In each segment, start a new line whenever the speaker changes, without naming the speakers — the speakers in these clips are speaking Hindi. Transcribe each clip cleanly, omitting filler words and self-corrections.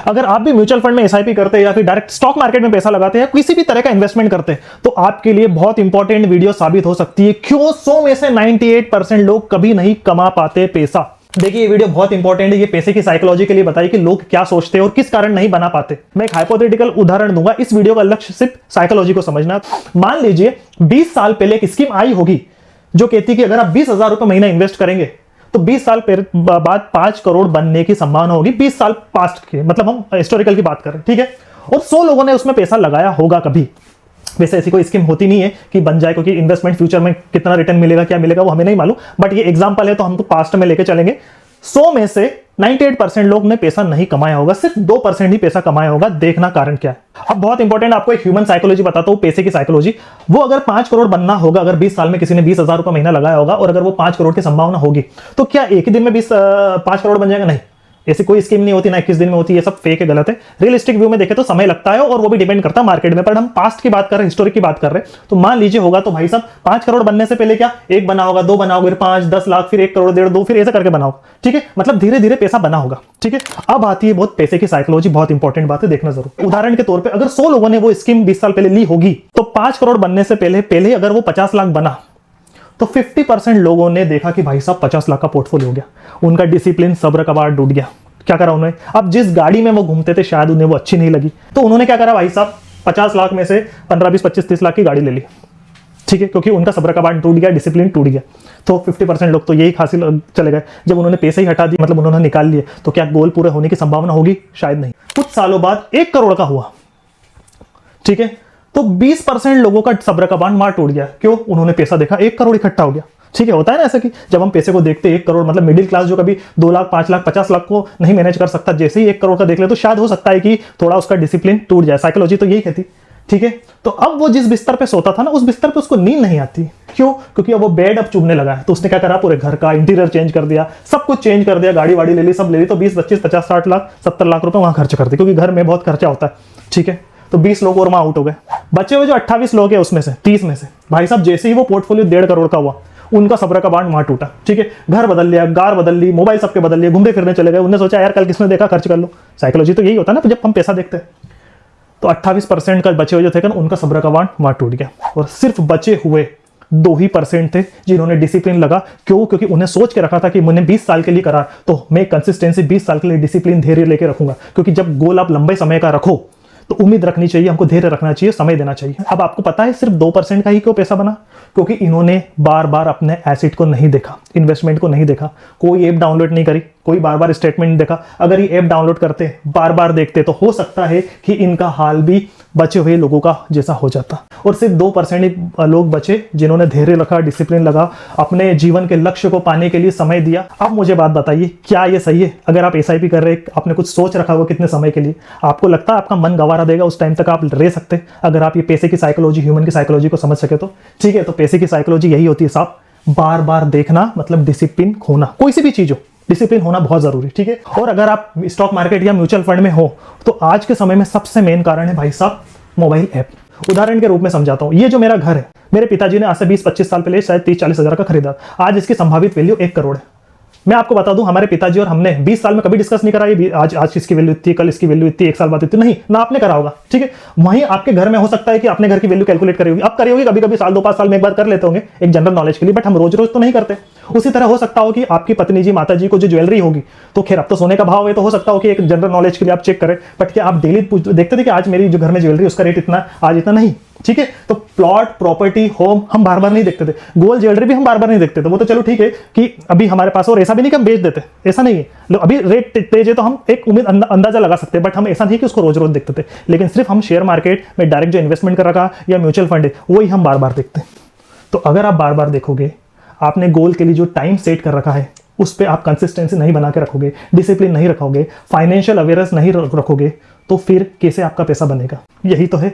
अगर आप भी म्यूचुअल फंड में एसआईपी करते हैं या फिर डायरेक्ट स्टॉक मार्केट में पैसा लगाते हैं या किसी भी तरह का इन्वेस्टमेंट करते हैं तो आपके लिए बहुत इंपॉर्टेंट वीडियो साबित हो सकती है क्यों 100 में से 98% लोग कभी नहीं कमा पाते पैसा। देखिए ये वीडियो बहुत इंपॉर्टेंट है, ये पैसे की साइकोलॉजी के लिए बताइए कि लोग क्या सोचते हैं और किस कारण नहीं बना पाते। मैं एक हाइपोथेटिकल उदाहरण दूंगा, इस वीडियो का लक्ष्य सिर्फ साइकोलॉजी को समझना। मान लीजिए 20 साल पहले एक स्कीम आई होगी जो कहती है कि अगर आप 20,000 रुपए महीना इन्वेस्ट करेंगे तो 20 साल बाद 5 करोड़ बनने की संभावना होगी। 20 साल पास्ट की, मतलब हम हिस्टोरिकल की बात कर रहे हैं, ठीक है। और 100 लोगों ने उसमें पैसा लगाया होगा कभी। वैसे ऐसी कोई स्कीम होती नहीं है कि बन जाए, क्योंकि इन्वेस्टमेंट फ्यूचर में कितना रिटर्न मिलेगा क्या मिलेगा वो हमें नहीं मालूम, बट ये एग्जांपल है तो हम तो पास्ट में लेके चलेंगे। 100 में से 98% लोग ने पैसा नहीं कमाया होगा, सिर्फ 2% ही पैसा कमाया होगा। देखना कारण क्या है। अब बहुत इंपॉर्टेंट आपको एक ह्यूमन साइकोलॉजी बताता हूं, पैसे की साइकोलॉजी। वो अगर 5 करोड़ बनना होगा, अगर 20 साल में किसी ने 20,000 रुपए महीना लगाया होगा और अगर वो 5 करोड़ की संभावना होगी तो क्या एक ही दिन में 5 करोड़ बन जाएगा? नहीं, ऐसी कोई स्कीम नहीं होती, ना 21 दिन में होती है। ये सब फेक है, गलत है। रियलिस्टिक व्यू में देखे तो समय लगता है और वो भी डिपेंड करता है मार्केट में, पर हम पास्ट की बात कर रहे हैं, हिस्टोरिक की बात कर रहे हैं। तो मान लीजिए होगा तो भाई साहब 5 करोड़ बनने से पहले क्या एक बना होगा, 2 बना होगा, फिर 5, 10 लाख, फिर 1 करोड़, 1.5, 2, फिर ऐसा करके बना होगा, ठीक है। मतलब धीरे धीरे पैसा बना होगा, ठीक है। अब आती है बहुत पैसे की साइकोलॉजी, बहुत इंपॉर्टेंट बात है, देखना जरूर। उदाहरण के तौर पर अगर 100 लोगों ने वो स्कीम 20 साल पहले ली होगी तो 5 करोड़ बनने से पहले अगर वो 50 लाख बना तो 50% लोगों ने देखा कि भाई साहब 50 लाख का पोर्टफोलियो हो गया। उनका डिसिप्लिन, सब्र का बाड़ टूट गया। क्या करा उन्होंने? अब जिस गाड़ी में वो घूमते थे शायद उन्हें वो अच्छी नहीं लगी, तो उन्होंने क्या करा भाई साहब, 50 लाख में से 15, 20, 25, 30 लाख की गाड़ी ले ली, ठीक है, क्योंकि उनका सब्र का बांध टूट गया, डिसिप्लिन टूट गया। तो 50% लोग तो यही हासिल चले गए। जब उन्होंने पैसे ही हटा दिए, मतलब उन्होंने निकाल लिए, तो क्या गोल पूरे होने की संभावना होगी? शायद नहीं। कुछ सालों बाद 1 करोड़ का हुआ, ठीक है, तो 20% लोगों का सब्र का बांध मार टूट गया। क्यों? उन्होंने पैसा देखा, 1 करोड़ इकट्ठा हो गया, ठीक है। होता है ना ऐसा कि जब हम पैसे को देखते हैं 1 करोड़, मतलब मिडिल क्लास जो कभी 2 लाख, 5 लाख, 50 लाख को नहीं मैनेज कर सकता, जैसे ही 1 करोड़ का देख ले तो शायद हो सकता है कि थोड़ा उसका डिसिप्लिन टूट जाए। साइकोलॉजी तो यही कहती, ठीक है। तो अब वो जिस बिस्तर पे सोता था ना, उस बिस्तर पे उसको नींद नहीं आती। क्यों? क्योंकि अब वो बेड अब चुभने लगा है। तो उसने क्या करा, पूरे घर का इंटीरियर चेंज कर दिया, सब कुछ चेंज कर दिया, गाड़ी वाड़ी ले ली, सब ले ली। तो 20, 25, 50, 60 लाख, 70 लाख रुपए वहां खर्च कर दिए, क्योंकि घर में बहुत खर्चा होता है, ठीक है। तो 20 लोग और वहां आउट हो गए। बचे हुए जो 28 लोग हैं उसमें से 30 में से भाई साहब जैसे ही वो पोर्टफोलियो 1.5 करोड़ का हुआ, उनका सब्र का बांध वहां टूटा, ठीक है। घर बदल लिया, कार बदल ली, मोबाइल सबके बदल लिए, घूमते फिरने चले गए। उन्होंने सोचा यार कल किसने देखा, खर्च कर लो। साइकोलॉजी तो यही होता है ना जब हम पैसा देखते हैं। तो 28% का बचे हुए जो थे ना, उनका सब्र का बांध वहां टूट गया और सिर्फ बचे हुए 2% थे जिन्होंने डिसिप्लिन लगा। क्यों? क्योंकि उन्हें सोच के रखा था कि मैंने 20 साल के लिए करा तो मैं कंसिस्टेंसी 20 साल के लिए डिसिप्लिन धैर्य लेके रखूंगा। क्योंकि जब गोल आप लंबे समय का रखो तो उम्मीद रखनी चाहिए, हमको धैर्य रखना चाहिए, समय देना चाहिए। अब आपको पता है सिर्फ 2% का ही क्यों पैसा बना? क्योंकि इन्होंने बार बार अपने एसेट को नहीं देखा, इन्वेस्टमेंट को नहीं देखा, कोई ऐप डाउनलोड नहीं करी, कोई बार बार स्टेटमेंट नहीं देखा। अगर ये ऐप डाउनलोड करते, बार बार देखते, तो हो सकता है कि इनका हाल भी बचे हुए लोगों का जैसा हो जाता। और सिर्फ 2% ही लोग बचे जिन्होंने धैर्य रखा, डिसिप्लिन लगा, अपने जीवन के लक्ष्य को पाने के लिए समय दिया। अब मुझे बात बताइए, क्या ये सही है? अगर आप एसआईपी कर रहे, आपने कुछ सोच रखा हुआ कितने समय के लिए, आपको लगता है आपका मन गंवारा देगा उस टाइम तक आप रह सकते? अगर आप ये पैसे की साइकोलॉजी, ह्यूमन की साइकोलॉजी को समझ सके तो, ठीक है। तो पैसे की साइकोलॉजी यही होती है साहब, बार बार देखना, मतलब डिसिप्लिन खोना। कोई सी भी चीज हो, डिसिप्लिन होना बहुत जरूरी, ठीक है। और अगर आप स्टॉक मार्केट या म्यूचुअल फंड में हो तो आज के समय में सबसे मेन कारण है भाई साहब मोबाइल ऐप। उदाहरण के रूप में समझाता हूं, ये जो मेरा घर है, मेरे पिताजी ने आज से 20-25 साल पहले शायद 30-40 हजार का खरीदा। आज इसकी संभावित वैल्यू 1 करोड़ है। मैं आपको बता दूं, हमारे पिताजी और हमने 20 साल में कभी डिस्कस नहीं करा ये आज इसकी वैल्यू इतनी, कल इसकी वैल्यू इतनी, 1 साल बाद इतनी, नहीं ना आपने करा होगा, ठीक है। वहीं आपके घर में हो सकता है कि अपने घर की वैल्यू कैलकुलेट करी होगी, अब करी होगी, कभी कभी साल 2-5 साल में एक बार कर लेते होंगे एक जनरल नॉलेज के लिए, बट हम रोज रोज तो नहीं करते। उसी तरह हो सकता हो कि आपकी पत्नी जी, माता जी को जो ज्वेलरी होगी, तो खैर अब तो सोने का भाव है तो हो सकता हो कि एक जनरल नॉलेज के लिए आप चेक करें, बट क्या आप डेली देखते थे कि आज मेरी जो घर में ज्वेलरी उसका रेट इतना, आज इतना? नहीं, ठीक है। तो प्लॉट, प्रॉपर्टी, होम हम बार बार नहीं देखते थे, गोल्ड ज्वेलरी भी हम बार बार नहीं देखते थे। वो तो चलो ठीक है कि अभी हमारे पास, और ऐसा भी नहीं कि हम बेच देते, ऐसा नहीं है। अभी रेट तेज है तो हम एक उम्मीद अंदाजा लगा सकते हैं, बट हम ऐसा नहीं कि उसको रोज रोज देखते थे। लेकिन सिर्फ हम शेयर मार्केट में डायरेक्ट जो इन्वेस्टमेंट कर रखा या म्यूचुअल फंड है वही हम बार बार देखते हैं। तो अगर आप बार बार देखोगे, आपने गोल के लिए जो टाइम सेट कर रखा है उस पर आप कंसिस्टेंसी नहीं बना के रखोगे, डिसिप्लिन नहीं रखोगे, फाइनेंशियल अवेयरनेस नहीं रखोगे, तो फिर कैसे आपका पैसा बनेगा? यही तो है।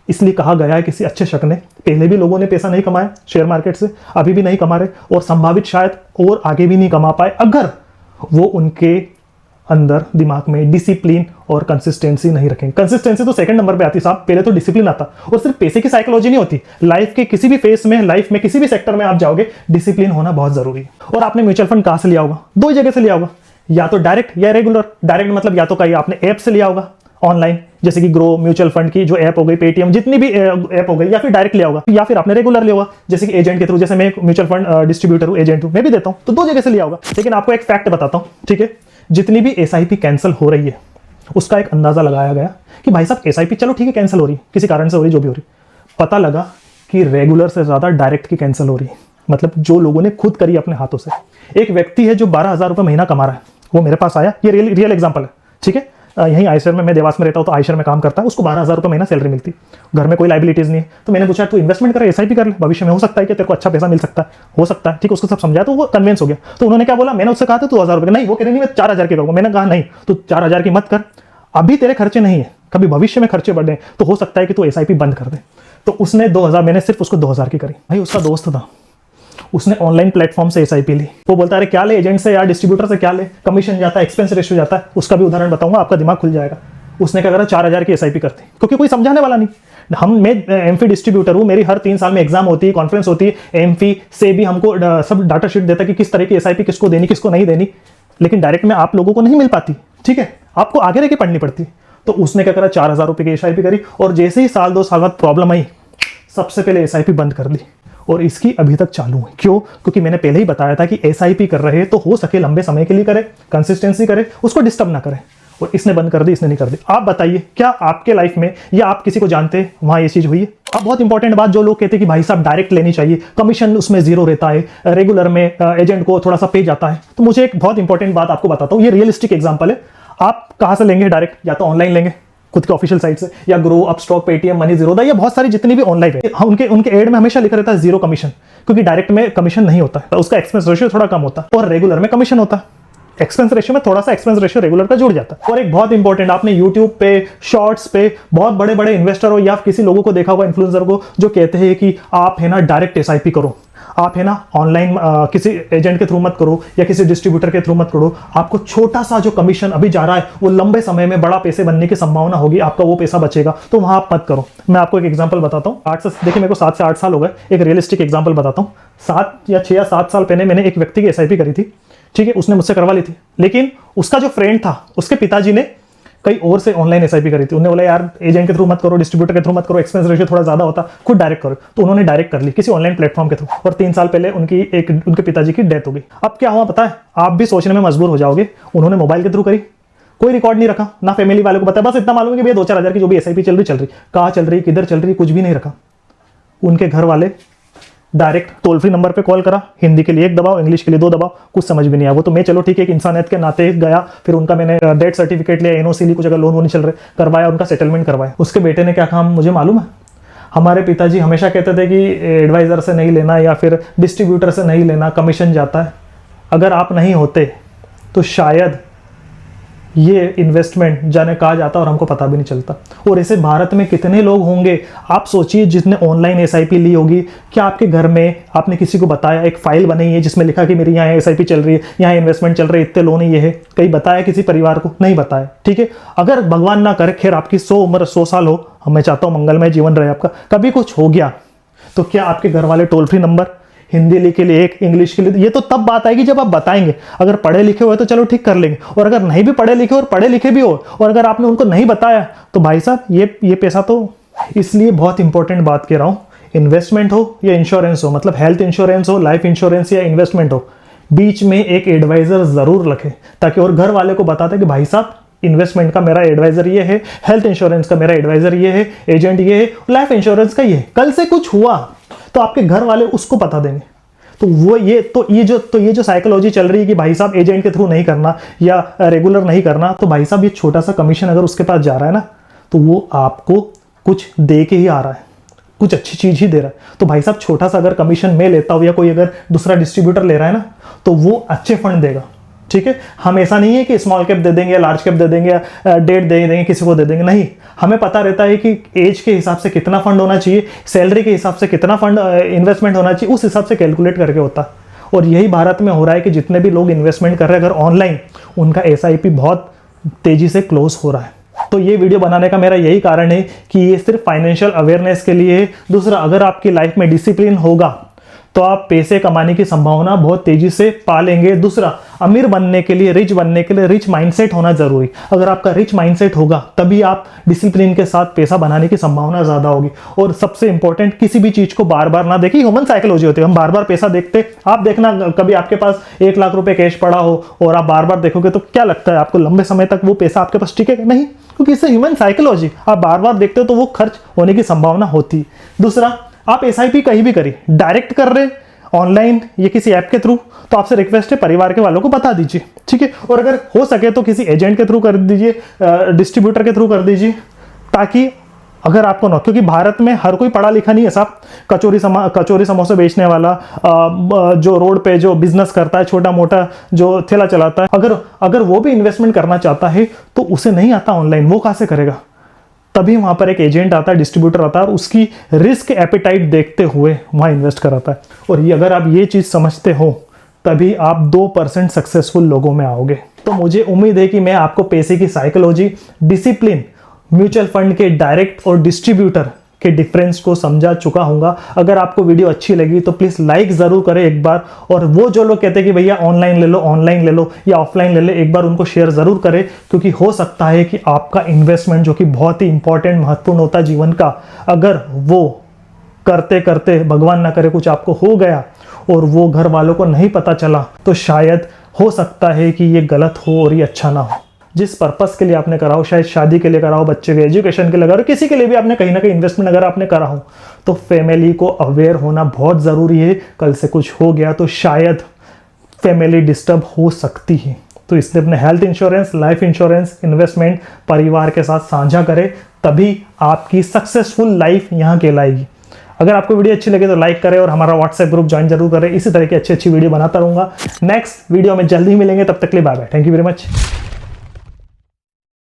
इसलिए कहा गया है किसी अच्छे शख्स ने, पहले भी लोगों ने पैसा नहीं कमाया शेयर मार्केट से, अभी भी नहीं कमा रहे और संभावित शायद और आगे भी नहीं कमा पाए अगर वो उनके अंदर दिमाग में डिसिप्लिन और कंसिस्टेंसी नहीं रखेंगे। कंसिस्टेंसी तो सेकंड नंबर पे आती साहब, पहले तो डिसिप्लिन आता। और सिर्फ पैसे की साइकोलॉजी नहीं होती, लाइफ के किसी भी फेस में, लाइफ में किसी भी सेक्टर में आप जाओगे, डिसिप्लिन होना बहुत जरूरी है। और आपने म्यूचुअल फंड कहां से लिया होगा? 2 जगह से लिया होगा, या तो डायरेक्ट या रेगुलर। डायरेक्ट मतलब या तो कहीं आपने ऐप से लिया होगा ऑनलाइन, जैसे कि ग्रो म्यूचुअल फंड की जो ऐप हो गई, पेटीएम, जितनी भी ऐप हो गई, या फिर डायरेक्ट लिया होगा, या फिर आपने रेगुलर लिया होगा जैसे कि एजेंट के थ्रू। जैसे मैं म्यूचुअल फंड डिस्ट्रीब्यूटर हूं, एजेंट हूं, मैं भी देता हूं, तो 2 जगह से लिया होगा। लेकिन आपको एक फैक्ट बताता हूं, ठीक है, जितनी भी एसआईपी कैंसिल हो रही है उसका एक अंदाजा लगाया गया कि भाई साहब एसआईपी चलो ठीक है कैंसिल हो रही है, किसी कारण से हो रही, जो भी हो रही, पता लगा कि रेगुलर से ज्यादा डायरेक्ट की कैंसिल हो रही है। मतलब जो लोगों ने खुद करी अपने हाथों से। एक व्यक्ति है जो 12,000 रुपये महीना कमा रहा है, वो मेरे पास आया, ये रियल एग्जांपल है, ठीक है। यहीं आयशर में, मैं देवास में रहता हूँ तो आयशर में काम करता है, उसको 12,000 रुपये महीना सैलरी मिलती, घर में कोई लाइबिलिटीज नहीं है। तो मैंने पूछा तू इन्वेस्टमेंट कर, एसआईपी कर ले, भविष्य में हो सकता है कि तेरे को अच्छा पैसा मिल सकता है, हो सकता है, ठीक। उसको सब समझाया तो वो कन्विंस हो गया। तो उन्होंने क्या बोला, मैंने उससे कहा था तू 1,000 रुपये, नहीं, वो कह रही नहीं मैं 4,000 की करूँगा। मैंने कहा नहीं, तू 4,000 की मत कर, अभी तेरे खर्चे नहीं है, कभी भविष्य में खर्चे बढ़े तो हो सकता है कि तू एसआईपी बंद कर दे। तो उसने 2,000, मैंने सिर्फ उसको 2,000 की करी। भाई उसका दोस्त था, उसने ऑनलाइन प्लेटफॉर्म से एसआईपी ली। वो बोलता है क्या ले, एजेंट से या डिस्ट्रीब्यूटर से क्या ले, कमीशन जाता है, एक्सपेंस रेशियो जाता है। उसका भी उदाहरण बताऊंगा, आपका दिमाग खुल जाएगा। उसने क्या करा, 4,000 की एसआईपी करती, क्योंकि कोई समझाने वाला नहीं। मैं एमफी डिस्ट्रीब्यूटर हूं, मेरी हर 3 साल में एग्जाम होती है, कॉन्फ्रेंस होती है, एमफी से भी हमको सब डाटा शीट देता है कि किस तरह की एसआईपी किसको देनी, किसको नहीं देनी। लेकिन डायरेक्ट में आप लोगों को नहीं मिल पाती, ठीक है, आपको आगे रह के पढ़नी पड़ती। तो उसने क्या करा, 4,000 रुपये की एसआईपी करी, और जैसे ही 1-2 साल बाद प्रॉब्लम आई, सबसे पहले एसआईपी बंद कर दी। और इसकी अभी तक चालू है। क्यों? क्योंकि मैंने पहले ही बताया था कि एसआईपी कर रहे तो हो सके लंबे समय के लिए करे, कंसिस्टेंसी करे, उसको डिस्टर्ब ना करे। और इसने बंद कर दी, इसने नहीं कर दी। आप बताइए, क्या आपके लाइफ में या आप किसी को जानते हैं वहां ये चीज हुई है? अब बहुत इंपॉर्टेंट बात, जो लोग कहते हैं कि भाई साहब डायरेक्ट लेनी चाहिए, कमीशन उसमें 0 रहता है, रेगुलर में एजेंट को थोड़ा सा पे जाता है, तो मुझे एक बहुत इंपॉर्टेंट बात आपको बताता हूँ। ये रियलिस्टिक एग्जाम्पल है। आप कहां से लेंगे डायरेक्ट? या तो ऑनलाइन लेंगे खुद के ऑफिशियल साइट से, या grow, Upstox, Paytm, money, Zerodha, ये बहुत सारी जितनी भी ऑनलाइन है, उनके एड में हमेशा लिखा रहता है 0 कमीशन, क्योंकि डायरेक्ट में कमीशन नहीं होता है, उसका एक्सपेंस रेशियो थोड़ा कम होता है, और रेगुलर में कमीशन होता है। एक्सपेंस रेशियो में थोड़ा सा एक्सपेंस रेशियो रेगुलर का जुड़ जाता है। और एक बहुत इंपॉर्टेंट, आपने यूट्यूब पे, शॉर्ट्स पे बहुत बड़े बड़े इन्वेस्टर हो या किसी लोगों को देखा होगा, इन्फ्लुएंसर को, जो कहते हैं कि आप है ना डायरेक्ट एसआईपी करो, आप है ना ऑनलाइन किसी एजेंट के थ्रू मत करो या किसी डिस्ट्रीब्यूटर के थ्रू मत करो, आपको छोटा सा जो कमीशन अभी जा रहा है वो लंबे समय में बड़ा पैसे बनने की संभावना होगी, आपका वो पैसा बचेगा, तो वहां आप मत करो। मैं आपको एक एग्जांपल बताता हूं। देखिए मेरे को 7 से 8 साल हो गए। एक रियलिस्टिक एग्जांपल बताता हूं। 6 या 7 साल पहले मैंने एक व्यक्ति की एसआईपी करी थी, ठीक है, उसने मुझसे करवा ली थी। लेकिन उसका जो फ्रेंड था, उसके पिताजी ने कई और से ऑनलाइन एसआईपी करी थी। उन्होंने बोला यार एजेंट के थ्रू मत करो, डिस्ट्रीब्यूटर के थ्रू मत करो, एक्सपेंस रेशियो थोड़ा ज्यादा होता, खुद डायरेक्ट करो। तो उन्होंने डायरेक्ट कर ली किसी ऑनलाइन प्लेटफॉर्म के थ्रू, और 3 साल पहले उनके पिताजी की डेथ हो गई। अब क्या हुआ पता है? आप भी सोचने में मजबूर हो जाओगे। उन्होंने मोबाइल के थ्रू करी, कोई रिकॉर्ड नहीं रखा, ना फैमिली वालों को पता, बस इतना मालूम है कि भैया 2-4 हज़ार की जो भी एसआईपी चल रही, कहाँ चल रही, किधर चल रही, कुछ भी नहीं रखा। उनके घर वाले डायरेक्ट टोल फ्री नंबर पे कॉल करा, हिंदी के लिए 1 दबाओ, इंग्लिश के लिए 2 दबाओ, कुछ समझ भी नहीं आया। वो तो मैं चलो ठीक है, एक इंसानियत के नाते गया, फिर उनका मैंने डेथ सर्टिफिकेट लिया, एनओसी ली, कुछ अगर लोन वोन चल रहे करवाया, उनका सेटलमेंट करवाया। उसके बेटे ने क्या कहा मुझे मालूम है? हमारे पिताजी हमेशा कहते थे कि एडवाइजर से नहीं लेना या फिर डिस्ट्रीब्यूटर से नहीं लेना, कमीशन जाता है। अगर आप नहीं होते तो शायद ये इन्वेस्टमेंट जाने कहा जाता और हमको पता भी नहीं चलता। और ऐसे भारत में कितने लोग होंगे, आप सोचिए, जिसने ऑनलाइन एसआईपी ली होगी। क्या आपके घर में आपने किसी को बताया, एक फाइल बनी है जिसमें लिखा कि मेरी यहाँ एसआईपी चल रही है, यहाँ इन्वेस्टमेंट चल रही है, इतने लोन ये है, कहीं बताया किसी परिवार को? नहीं बताया, ठीक है। अगर भगवान ना करे, खैर आपकी 100 साल हो, मैं चाहता हूँ मंगलमय जीवन रहे आपका, कभी कुछ हो गया तो क्या आपके घर वाले टोल फ्री नंबर, हिंदी के लिए 1, इंग्लिश के लिए? ये तो तब बात आएगी जब आप बताएंगे। अगर पढ़े लिखे हुए तो चलो ठीक कर लेंगे, और अगर नहीं भी पढ़े लिखे और पढ़े लिखे भी हो, और अगर आपने उनको नहीं बताया, तो भाई साहब ये पैसा तो। इसलिए बहुत इंपॉर्टेंट बात कह रहा हूं, इन्वेस्टमेंट हो या इंश्योरेंस हो, मतलब हेल्थ इंश्योरेंस हो, लाइफ इंश्योरेंस या इन्वेस्टमेंट हो, बीच में एक एडवाइजर जरूर रखे, ताकि और घर वाले को बताते कि भाई साहब इन्वेस्टमेंट का मेरा एडवाइजर ये है, हेल्थ इंश्योरेंस का मेरा एडवाइजर ये है, एजेंट ये है, लाइफ इंश्योरेंस का ये है। कल से कुछ हुआ तो आपके घर वाले उसको बता देंगे। तो ये जो साइकोलॉजी चल रही है कि भाई साहब एजेंट के थ्रू नहीं करना या रेगुलर नहीं करना, तो भाई साहब ये छोटा सा कमीशन अगर उसके पास जा रहा है ना, तो वो आपको कुछ दे के ही आ रहा है, कुछ अच्छी चीज ही दे रहा है। तो भाई साहब छोटा सा अगर कमीशन मैं लेता हूं या कोई अगर दूसरा डिस्ट्रीब्यूटर ले रहा है ना, तो वो अच्छे फंड देगा, ठीक है। हम ऐसा नहीं है कि स्मॉल कैप दे देंगे या लार्ज कैप दे देंगे या डेट दे देंगे, किसी को दे देंगे, नहीं। हमें पता रहता है कि एज के हिसाब से कितना फंड होना चाहिए, सैलरी के हिसाब से कितना फंड इन्वेस्टमेंट होना चाहिए, उस हिसाब से कैलकुलेट करके होता है। और यही भारत में हो रहा है कि जितने भी लोग इन्वेस्टमेंट कर रहे हैं अगर ऑनलाइन, उनका एसआईपी बहुत तेजी से क्लोज हो रहा है। तो ये वीडियो बनाने का मेरा यही कारण है कि ये सिर्फ फाइनेंशियल अवेयरनेस के लिए है। दूसरा, अगर आपकी लाइफ में डिसिप्लिन होगा तो आप पैसे कमाने की संभावना बहुत तेजी से पा लेंगे। दूसरा, अमीर बनने के लिए, रिच बनने के लिए रिच माइंडसेट होना जरूरी। अगर आपका रिच माइंडसेट होगा तभी आप डिसिप्लिन के साथ पैसा बनाने की संभावना ज्यादा होगी। और सबसे इंपॉर्टेंट, किसी भी चीज को बार बार ना देखिए। ह्यूमन साइकोलॉजी होती है, हम बार बार पैसा देखते। आप देखना, कभी आपके पास 1 लाख रुपए कैश पड़ा हो और आप बार बार देखोगे तो क्या लगता है आपको, लंबे समय तक वो पैसा आपके पास टिकेगा नहीं, क्योंकि इससे ह्यूमन साइकोलॉजी, आप बार बार देखते हो तो वो खर्च होने की संभावना होती है। दूसरा, आप एसआईपी कहीं भी करिए, डायरेक्ट कर रहे, ऑनलाइन या किसी ऐप के थ्रू, तो आपसे रिक्वेस्ट है परिवार के वालों को बता दीजिए, ठीक है। और अगर हो सके तो किसी एजेंट के थ्रू कर दीजिए, डिस्ट्रीब्यूटर के थ्रू कर दीजिए, ताकि अगर आपको ना, क्योंकि भारत में हर कोई पढ़ा लिखा नहीं है साहब। कचौरी समोसे बेचने वाला, जो रोड पे जो बिजनेस करता है, छोटा मोटा जो ठेला चलाता है, अगर वो भी इन्वेस्टमेंट करना चाहता है तो उसे नहीं आता ऑनलाइन, वो कहाँ से करेगा। तभी वहां पर एक एजेंट आता है, डिस्ट्रीब्यूटर आता है और उसकी रिस्क एपेटाइट देखते हुए वहां इन्वेस्ट कराता है। और ये अगर आप ये चीज समझते हो तभी आप 2% सक्सेसफुल लोगों में आओगे। तो मुझे उम्मीद है कि मैं आपको पैसे की साइकोलॉजी, डिसिप्लिन, म्यूचुअल फंड के डायरेक्ट और डिस्ट्रीब्यूटर के डिफरेंस को समझा चुका हूंगा। अगर आपको वीडियो अच्छी लगी तो प्लीज लाइक जरूर करें एक बार। और वो जो लोग कहते हैं कि भैया ऑनलाइन ले लो या ऑफलाइन ले ले, एक बार उनको शेयर जरूर करें, क्योंकि हो सकता है कि आपका इन्वेस्टमेंट, जो कि बहुत ही इंपॉर्टेंट, महत्वपूर्ण होता है जीवन का, अगर वो करते करते भगवान ना करे कुछ आपको हो गया और वो घर वालों को नहीं पता चला, तो शायद हो सकता है कि ये गलत हो और ये अच्छा ना हो। जिस पर्पस के लिए आपने करा हो, शायद शादी के लिए करा हो, बच्चे के एजुकेशन के लिए करा हो, किसी के लिए भी आपने कहीं ना कहीं इन्वेस्टमेंट अगर आपने करा हो, तो फैमिली को अवेयर होना बहुत ज़रूरी है। कल से कुछ हो गया तो शायद फैमिली डिस्टर्ब हो सकती है। तो इसलिए अपने health insurance, life insurance, investment परिवार के साथ साझा करें, तभी आपकी सक्सेसफुल लाइफ यहाँ कहलाएगी। अगर आपको वीडियो अच्छी लगे तो लाइक करें और हमारा व्हाट्सएप ग्रुप ज्वाइन जरूर करें। इसी तरह की अच्छी वीडियो बनाता रहूंगा। नेक्स्ट वीडियो में जल्दी ही मिलेंगे, तब तक के लिए bye bye. Thank you very much.